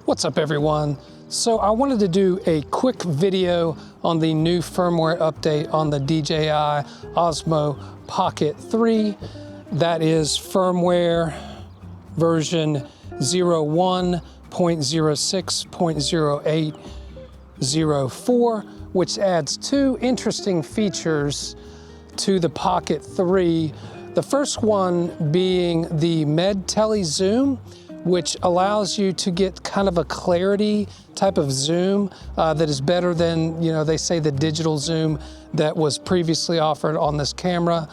What's up everyone? So I wanted to do a quick video on the new firmware update on the DJI Osmo Pocket 3. That is firmware version 01.06.0804, which adds two interesting features to the Pocket 3. The first one being the Med-Tele zoom, which allows you to get kind of a clarity type of zoom that is better than, they say the digital zoom that was previously offered on this camera.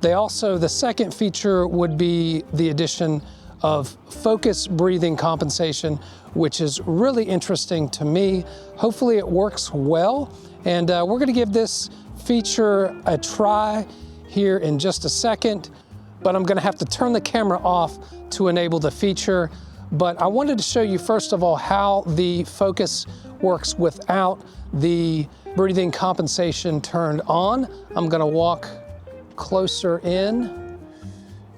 The second feature would be the addition of focus breathing compensation, which is really interesting to me. Hopefully it works well, and we're gonna give this feature a try here in just a second, but I'm gonna have to turn the camera off to enable the feature. But I wanted to show you first of all how the focus works without the breathing compensation turned on. I'm gonna walk closer in,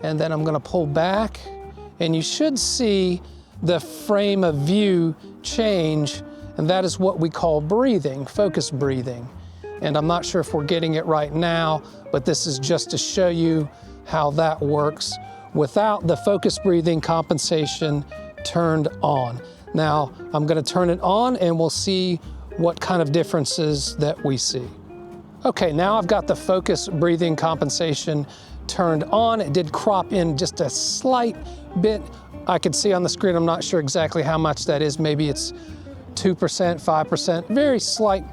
and then I'm gonna pull back, and you should see the frame of view change, and that is what we call breathing, focus breathing. And I'm not sure if we're getting it right now, but this is just to show you how that works without the focus breathing compensation turned on. Now, I'm gonna turn it on and we'll see what kind of differences that we see. Okay, now I've got the focus breathing compensation turned on. It did crop in just a slight bit. I can see on the screen, I'm not sure exactly how much that is. Maybe it's 2%, 5%, very slight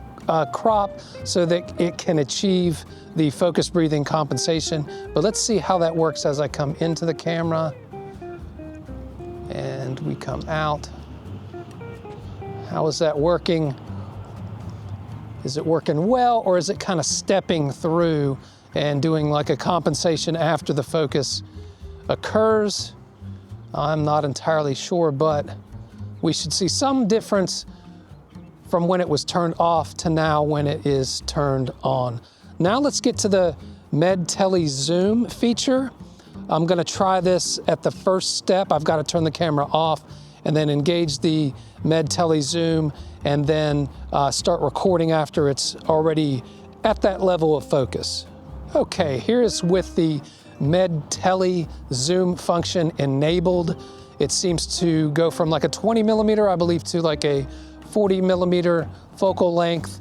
crop so that it can achieve the focus breathing compensation. But let's see how that works as I come into the camera and we come out. How is that working? Is it working well, or is it kind of stepping through and doing like a compensation after the focus occurs? I'm not entirely sure, but we should see some difference from when it was turned off to now when it is turned on. Now let's get to the Med-Tele zoom feature. I'm gonna try this at the first step. I've got to turn the camera off and then engage the Med-Tele zoom and then start recording after it's already at that level of focus. Okay, here is with the Med-Tele zoom function enabled. It seems to go from like a 20 millimeter, I believe, to like a 40 millimeter focal length.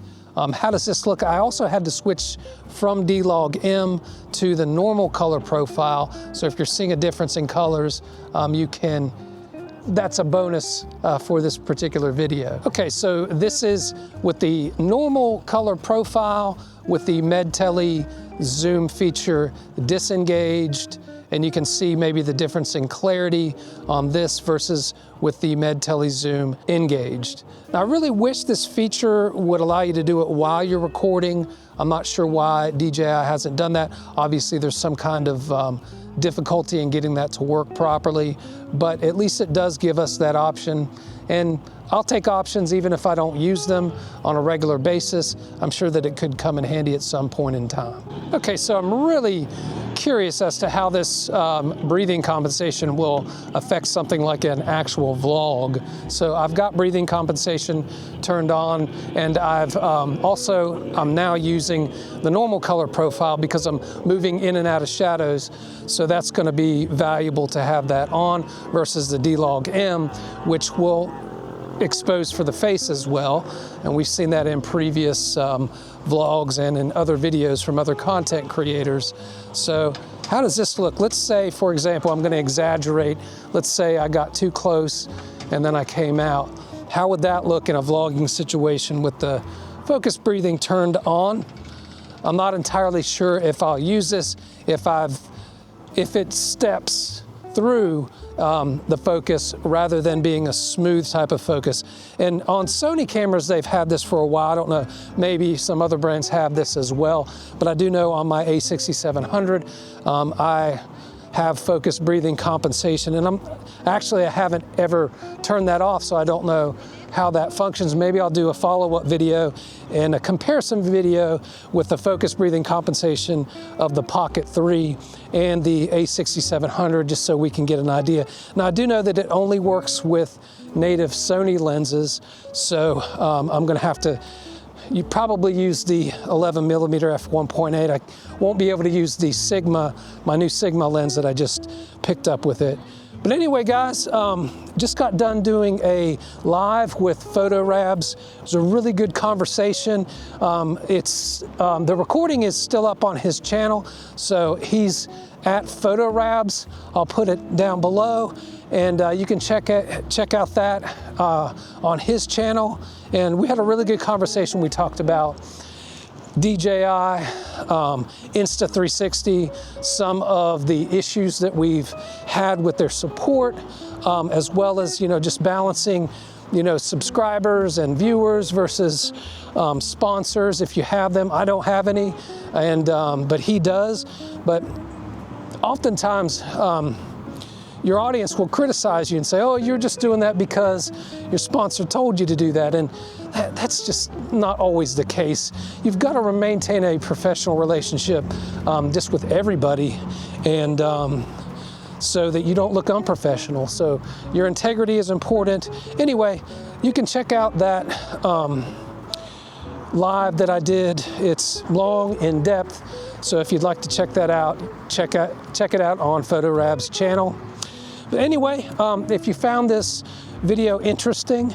How does this look? I also had to switch from D-Log-M to the normal color profile. So if you're seeing a difference in colors, that's a bonus for this particular video. Okay, so this is with the normal color profile with the Med-Tele zoom feature disengaged, and you can see maybe the difference in clarity on this versus with the Med-Tele zoom engaged. Now, I really wish this feature would allow you to do it while you're recording. I'm not sure why DJI hasn't done that. Obviously, there's some kind of difficulty in getting that to work properly, but at least it does give us that option. And I'll take options even if I don't use them on a regular basis. I'm sure that it could come in handy at some point in time. Okay, so I'm really curious as to how this breathing compensation will affect something like an actual vlog. So I've got breathing compensation turned on, and I'm now using the normal color profile because I'm moving in and out of shadows. So that's gonna be valuable to have that on versus the D-Log-M, which will expose for the face as well. And we've seen that in previous vlogs and in other videos from other content creators. So how does this look? Let's say, for example, I'm gonna exaggerate. Let's say I got too close and then I came out. How would that look in a vlogging situation with the focus breathing turned on? I'm not entirely sure if I'll use this, if it steps through the focus rather than being a smooth type of focus. And on Sony cameras, they've had this for a while. I don't know, maybe some other brands have this as well, but I do know on my A6700, I have focus breathing compensation, and I haven't ever turned that off, so I don't know how that functions. Maybe I'll do a follow-up video and a comparison video with the focus breathing compensation of the Pocket 3 and the A6700, just so we can get an idea. Now, I do know that it only works with native Sony lenses. So I'm gonna have to, you probably use the 11mm f1.8. I won't be able to use the Sigma, my new Sigma lens that I just picked up with it. But anyway, guys, just got done doing a live with PhotoRabs. It was a really good conversation. The recording is still up on his channel, so he's at PhotoRabs. I'll put it down below, and you can check out that on his channel. And we had a really good conversation. We talked about DJI, Insta360, some of the issues that we've had with their support, as well as, just balancing, subscribers and viewers versus sponsors, if you have them. I don't have any, and but he does. But oftentimes, your audience will criticize you and say, oh, you're just doing that because your sponsor told you to do that. And that's just not always the case. You've got to maintain a professional relationship just with everybody, and so that you don't look unprofessional. So your integrity is important. Anyway, you can check out that live that I did. It's long, in depth. So if you'd like to check that out, check it out on PhotoRab's channel. But anyway, if you found this video interesting,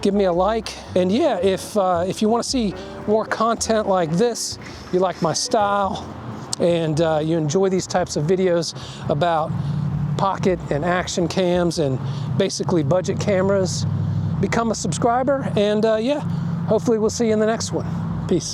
give me a like. And yeah, if you want to see more content like this, you like my style, and you enjoy these types of videos about pocket and action cams and basically budget cameras, become a subscriber. And yeah, hopefully we'll see you in the next one. Peace.